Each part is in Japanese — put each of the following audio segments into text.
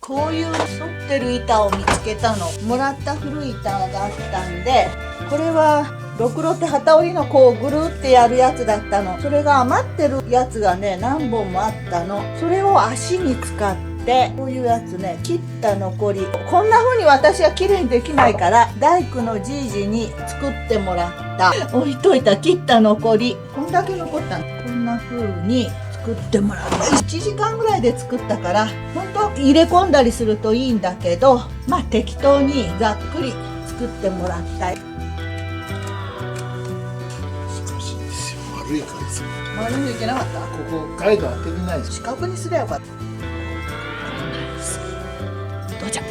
こういう反ってる板を見つけたの。もらった古い板があったんで、これはろくろって機織りのこうぐるってやるやつだったの。それが余ってるやつがね、何本もあったの。それを足に使ってこういうやつね、切った残り、こんな風に私は綺麗にできないから大工のじいじに作ってもらった、置いといた切った残り、こんだけ残ったの。こんな風に作ってもらう。1時間ぐらいで作ったから、本当入れ込んだりするといいんだけど、まあ適当にざっくり作ってもらったい。難しいんですよ。丸いからですよ。丸にいけなかった？ここガイド当てれないです。四角にすればよかった。どうじゃ。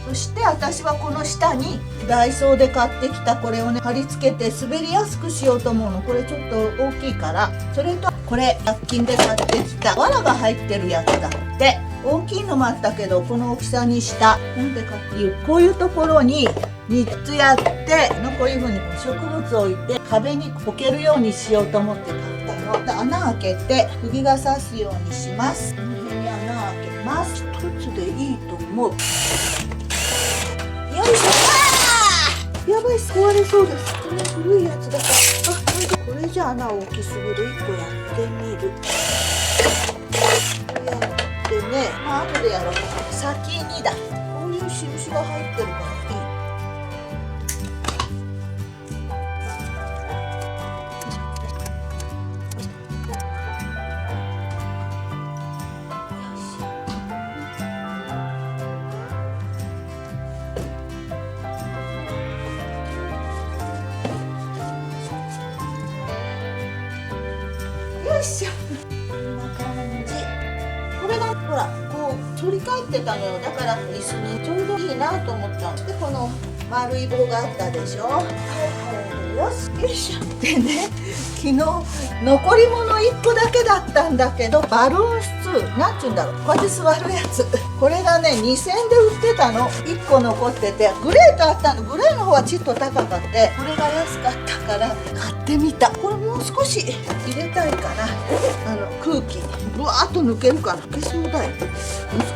そして私はこの下にダイソーで買ってきたこれをね貼り付けて滑りやすくしようと思うの。これちょっと大きいから、それとこれ100均で買ってきた藁が入ってるやつだって。大きいのもあったけどこの大きさにした。なんでかっていう、こういうところに3つやってこういう風に植物を置いて壁に置けるようにしようと思って買ったので、穴開けて釘が刺すようにします。この辺に穴開けます。一つでいいと思う。よいしょ。やばい、壊れそうです。これ古いやつだから、これじゃ穴大きすぎる。1個やってみる。こうやってね、まあ後でやろう。先にだ。こういう印が入ってるからいい。よいしょ。こんな感じ。これがほらこう反り返ってたのよ。だから椅子にちょうどいいなと思ったので、この丸い棒があったでしょ。はい、これでよし。よいしょ。でね、昨日残り物1個だけだったんだけど、バルーンスツーなんていうんだろう、こうやって座るやつ、これがね2000円で売ってたの。1個残ってて、グレーとあったの。グレーの方はちょっと高かって、これが安かったから買ってみた。これもう少し入れたいかな。空気ぶわーっと抜けるから、抜けそうだよ。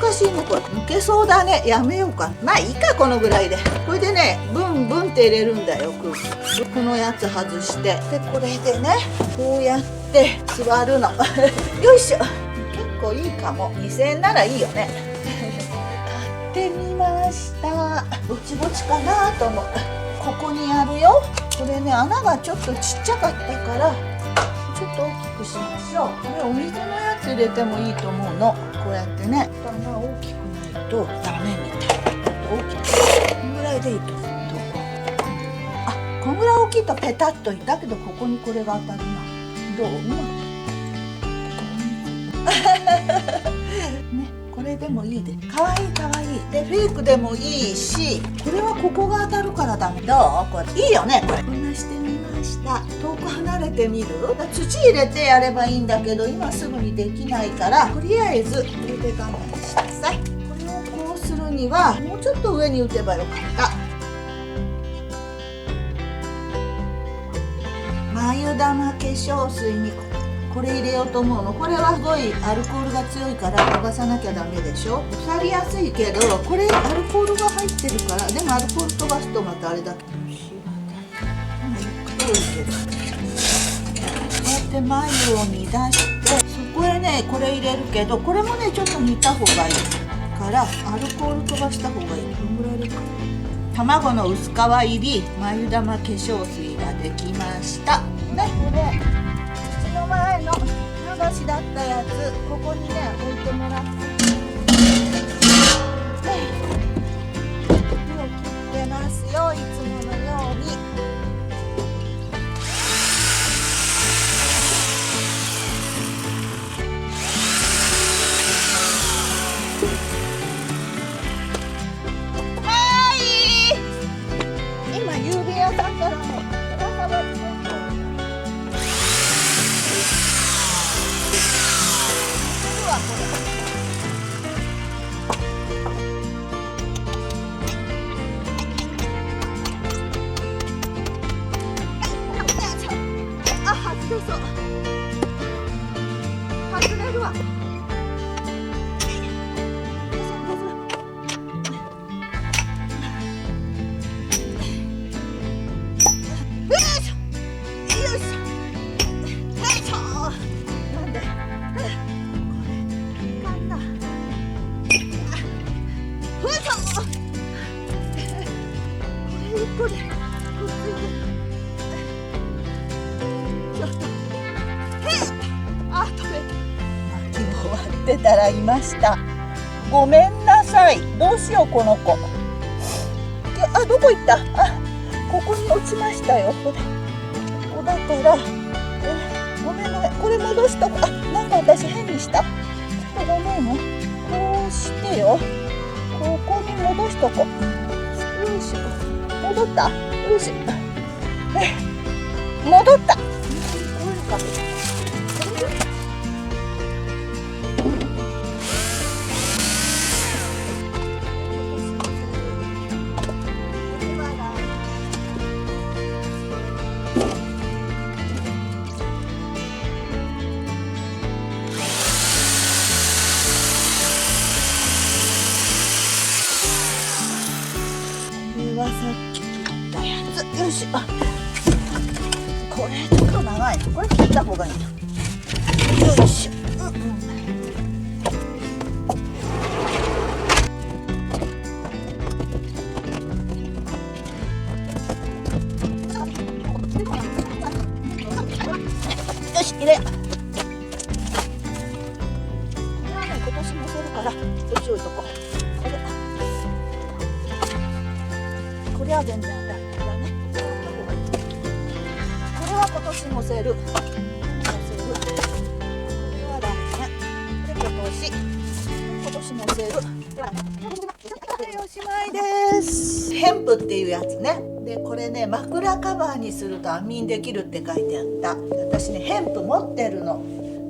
難しいねこれ。抜けそうだね。やめようか。まあいいか、このぐらいで。これでね、ブンブンって入れるんだよ、空気。このやつ外して、でこれでねこうやって座るのよいしょ。結構いいかも。2000円ならいいよね買ってみました。ぼちぼちかなと思う。ここにあるよ。これね、穴がちょっとちっちゃかったからちょっと大きくしましょう。これお水のやつ入れてもいいと思うの。こうやってね、穴大きくないとダメみたい。大きくこのぐらいでいいと。こんぐらい大きいとペタッといい。だけどここにこれが当たるな。どう？ね、これでもいいで。かわいいかわいい。でフェイクでもいいし、これはここが当たるからダメ。どう？これいいよね。これこんなしてみました。遠く離れてみる？土入れてやればいいんだけど、今すぐにできないから、とりあえずこれで我慢しなさい。これをこうするにはもうちょっと上に打てばよかった。眉玉化粧水にこれ入れようと思うの。これはすごいアルコールが強いから飛ばさなきゃダメでしょ。腐りやすいけど、これアルコールが入ってるから。でもアルコール飛ばすとまたあれだけど、こうやって眉を煮出して、そこへねこれ入れるけど、これもねちょっと煮た方がいいからアルコール飛ばした方がいい。どんぐらい入れるか。卵の薄皮入り眉玉化粧水ができましたね。これうちの前の流しだったやつ、ここにね置いてもらって、手を切ってますよ、いつものように。今郵便屋さんからね、ぶら下がりのってたらいました。ごめんなさい。どうしようこの子。あ、どこ行った？あ、ここに落ちましたよ。これだからごめんごめん、これ戻しとこ。あ、なんか私変にした。ちょっとごめんね。こうしてよ。ここに戻しとこ。よいしょ。戻った？よいしょ。戻った。こういうか。さっき切ったやつ。よいしょ。これちょっと長い。これ切った方がいいな。よいしょ。よし、入れよう。これはね、今年もせるからこっち置いとこう。これは全然だね。これは今年もせる。これはダメね。で、今年もせる。おしまいです。ヘンプっていうやつね。で、これね、枕カバーにすると安眠できるって書いてあった。私ね、ヘンプ持ってるの。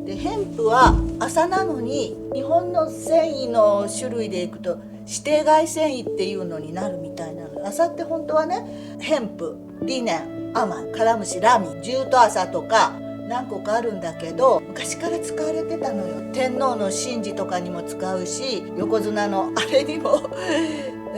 で、ヘンプは麻なのに日本の繊維の種類でいくと指定外繊維っていうのになるみたいなの。麻って本当はね、ヘンプ、リネン、アマン、カラムシ、ラミ、ジュート麻とか何個かあるんだけど、昔から使われてたのよ。天皇の神事とかにも使うし、横綱のあれにも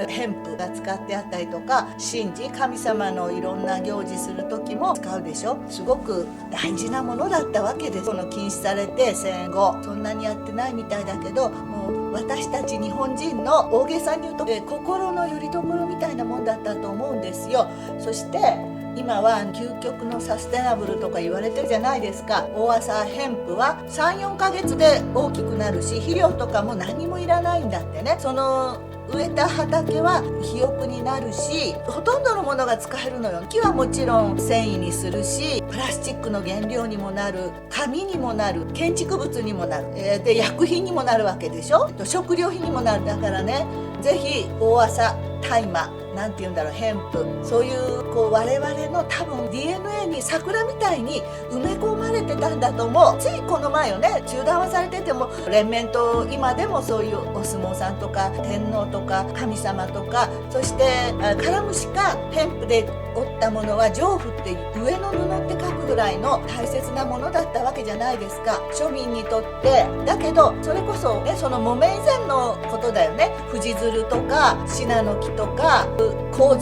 ヘンプが使ってあったりとか、神事、神様のいろんな行事する時も使うでしょ。すごく大事なものだったわけです。この禁止されて戦後そんなにやってないみたいだけど、もう私たち日本人の大げさに言うと心の拠り所みたいなもんだったと思うんですよ。そして今は究極のサステナブルとか言われてるじゃないですか。大麻ヘンプは 3,4 ヶ月で大きくなるし、肥料とかも何もいらないんだってね。その植えた畑は肥沃になるし、ほとんどのものが使えるのよ。木はもちろん繊維にするし、プラスチックの原料にもなる、紙にもなる、建築物にもなる、で薬品にもなるわけでしょ。食料品にもなる。だからね、ぜひ大麻、大麻、なんて言うんだろう、ヘンプ、そういう我々の多分 DNA に桜みたいに埋め込まれてたんだと思う。ついこの前よね、中断はされてても連綿と今でもそういうお相撲さんとか天皇とか神様とか、そしてカラムシかヘンプで織ったものは上布っていう上の布って書くぐらいの大切なものだったわけじゃないですか、庶民にとって。だけどそれこそね、その木綿以前のことだよね。藤蔓とかシナノキとか楮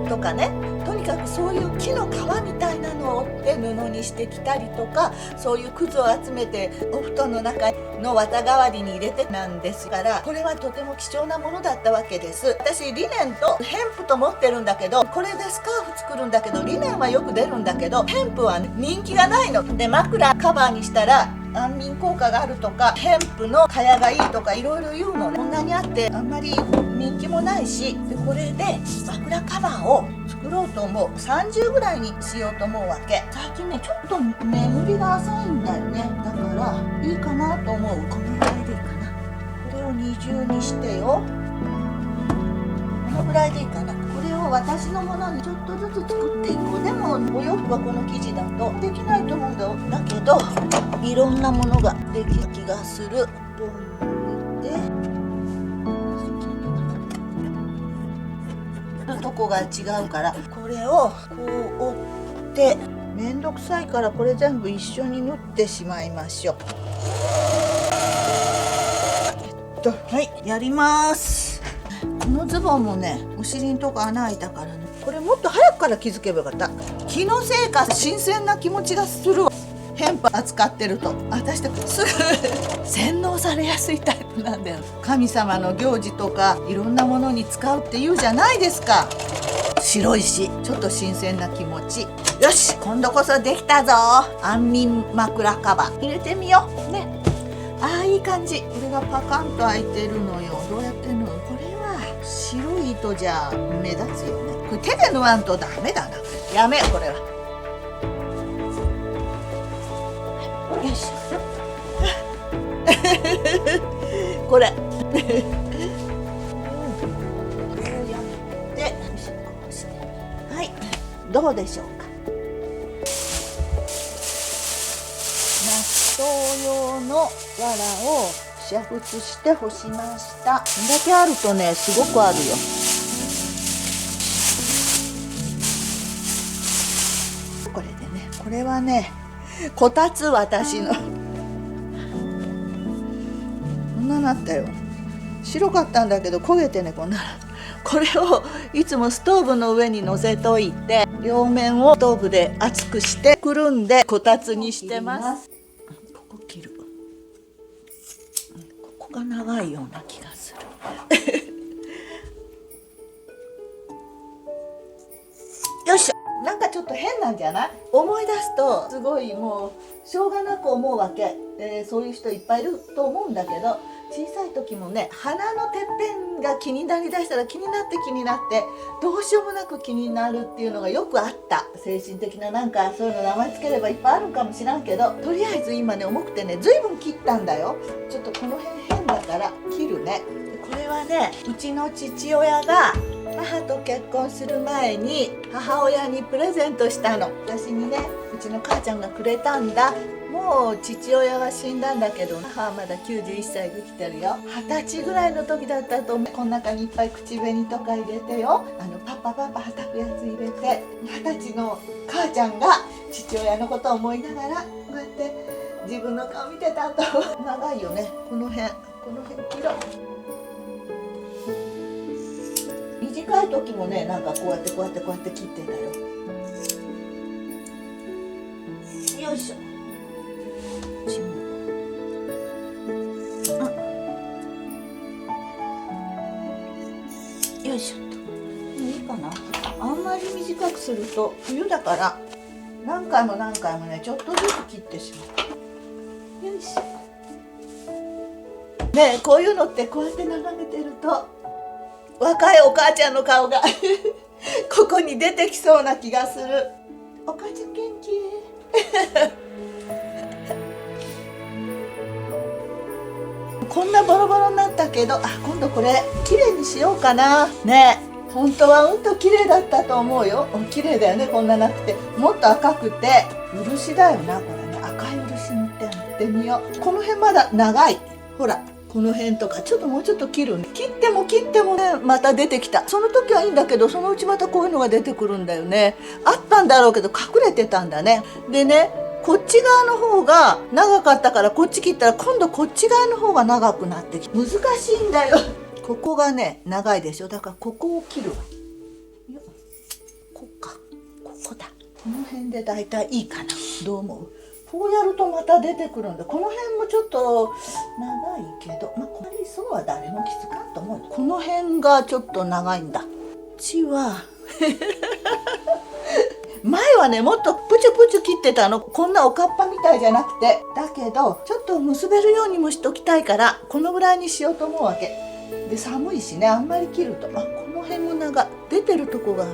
とかね、とにかくそういう木の皮みたいなのを織って布にしてきたりとか、そういうくずを集めてお布団の中の綿代わりに入れてなんですから、これはとても貴重なものだったわけです。私リネンとヘンプと持ってるんだけど、これでスカーフ作るんだけど、リネンはよく出るんだけど、ヘンプは人気がないので、枕カバーにしたら安眠効果があるとか、ヘンプの蚊帳がいいとかいろいろ言うのね。こんなにあってあんまり人気もないし、でこれで枕カバーを作ろうと思う。30ぐらいにしようと思うわけ。最近ね、ちょっと眠りが浅いんだよね。だからいいかなと思う。このぐらいでいいかな。これを二重にしてよ。このぐらいでいいかな。これを私のものにちょっとずつ作っていこう。でもお洋服はこの生地だとできないと思うんだよ。だけどいろんなものができる気がする。ボンでとこが違うから、これをこう折って、めんどくさいからこれ全部一緒に縫ってしまいましょう。はい、やります。このズボンもね、お尻のとこ穴開いたからね。これもっと早くから気づけばよかった。気のせいか新鮮な気持ちがするわ。ヘンプ扱ってると私ってすぐ洗脳されやすいタイプなんだよ。神様の行事とかいろんなものに使うって言うじゃないですか。白いしちょっと新鮮な気持ち。よし、今度こそできたぞ。安眠枕カバー入れてみようね。ああいい感じ。これがパカンと開いてるのよ。どうやって縫う？これは白い糸じゃ目立つよね。これ手で縫わんとダメだな。やめよこれは。よいしょ。これ。こうやってこうして。はい。どうでしょうか。納豆用の藁を煮沸して干しました。こんだけあるとね、すごくあるよ。これでね、これはね、こたつ私の。こんななったよ。白かったんだけど焦げてね、こんな。これをいつもストーブの上に乗せといて、両面をストーブで熱くしてくるんでこたつにしてます。ここ切る。ここが長いような気がする。よいしょ。なんかちょっと変なんじゃない？思い出すとすごいもうしょうがなく思うわけ、そういう人いっぱいいると思うんだけど、小さい時もね、鼻のてっぺんが気になりだしたら気になってどうしようもなく気になるっていうのがよくあった。精神的ななんかそういうの名前つければいっぱいあるかもしらんけど、とりあえず今ね重くてねずいぶん切ったんだよ。ちょっとこの辺変だから切るね。これはね、うちの父親が母と結婚する前に母親にプレゼントしたの。私にね、うちの母ちゃんがくれたんだ。もう父親は死んだんだけど、母はまだ91歳で生きてるよ。20歳ぐらいの時だったと、この中にいっぱい口紅とか入れてよ、パパはたくやつ入れて、20歳の母ちゃんが父親のことを思いながらこうやって自分の顔見てたと。長いよね、この辺切ろう。短い時もね、なんかこうやって切ってんだよ。よいしょ。よいしょっと。いいかな。あんまり短くすると冬だから何回もね、ちょっとずつ切ってしまう。よいしょ。ねえ、こういうのってこうやって眺めてると若いお母ちゃんの顔がここに出てきそうな気がする。お母ちゃん元気？こんなボロボロになったけど、今度これ綺麗にしようかな。ねえ、本当は綺麗だったと思うよ。綺麗だよね、こんななくて。もっと赤くて漆だよな、これね。赤い漆塗ってみよう。この辺まだ長い。ほら。この辺とかもうちょっと切る。切ってもね、また出てきた。その時はいいんだけど、そのうちまたこういうのが出てくるんだよね。あったんだろうけど隠れてたんだね。でね、こっち側の方が長かったからこっち切ったら、今度こっち側の方が長くなってきて難しいんだよ。ここがね長いでしょ。だからここを切るわ。ここだ。この辺でだいたいいいかな。どう思う？こうやるとまた出てくるんで、この辺もちょっと長いけど、ここにそうは誰も気づかんと思う。この辺がちょっと長いんだ。こっちは前はね、もっとプチュプチュ切ってたの。こんなおかっぱみたいじゃなくて。だけどちょっと結べるようにもしときたいから、このぐらいにしようと思うわけで。寒いしね、あんまり切るとこの辺も出てるとこがある。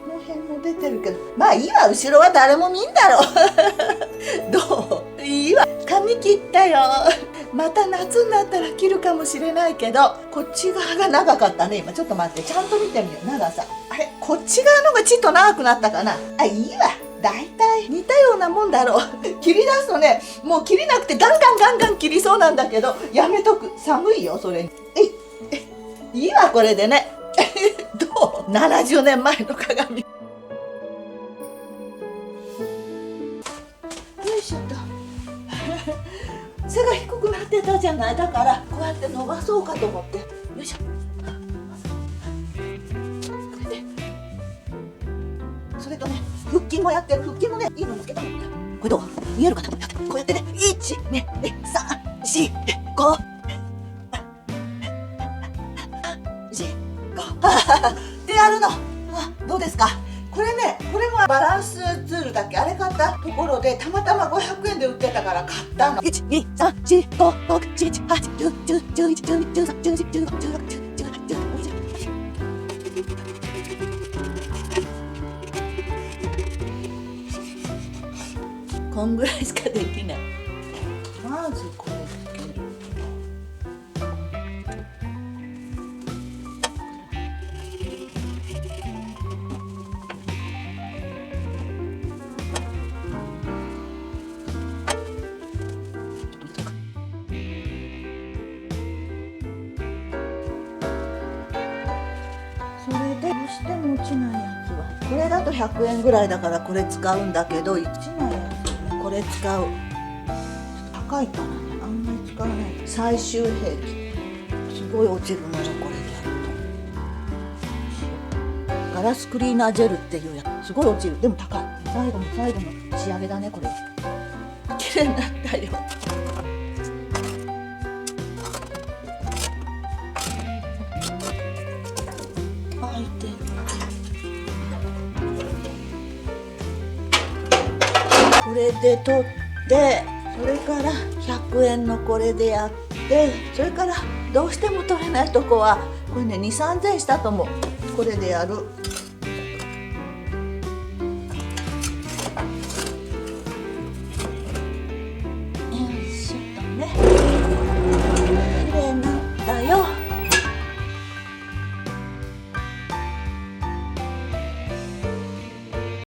この辺も出てるけど、いいわ。後ろは誰も見んだろう。どう？いいわ。髪切ったよ。また夏になったら切るかもしれないけど、こっち側が長かったね。今ちょっと待って、ちゃんと見てみよう。長さあれ、こっち側のがちっと長くなったかな。いいわ。だいたい似たようなもんだろう。切り出すとね、もう切りなくてガンガン切りそうなんだけど、やめとく。寒いよそれに。いいわ、これでね。どう？70年前の鏡。よいしょっと。背が低くなってたじゃない。だからこうやって伸ばそうかと思って。よいしょ。それとね、腹筋もやってる。腹筋もね、いいの見つけたの。これどう？見えるかな？こうやってね、1、2、3、4、5。ってやるの。どうですか？これね、これもバランスツールだっけ？あれ買っったところでたまたま500円で売ってたから買ったの。1、2、3、4、5、6、7、8、10、11、12、13、14、15、16、17、18、19、こんぐらいしかできない。まずこれつける。それでどうしても落ちないやつはこれだと100円ぐらいだからこれ使うんだけど、落ちないやつね、これ使う。高いからね、あんまり使わない。最終兵器すごい落ちるのよ、これでやると。ガラスクリーナージェルっていうやつ、すごい落ちる。でも高い。最後の仕上げだね、これ。綺麗になったよ。これで取って、それから100円のこれでやって、それからどうしても取れないとこはこれね2、3000円したと思う。これでやる。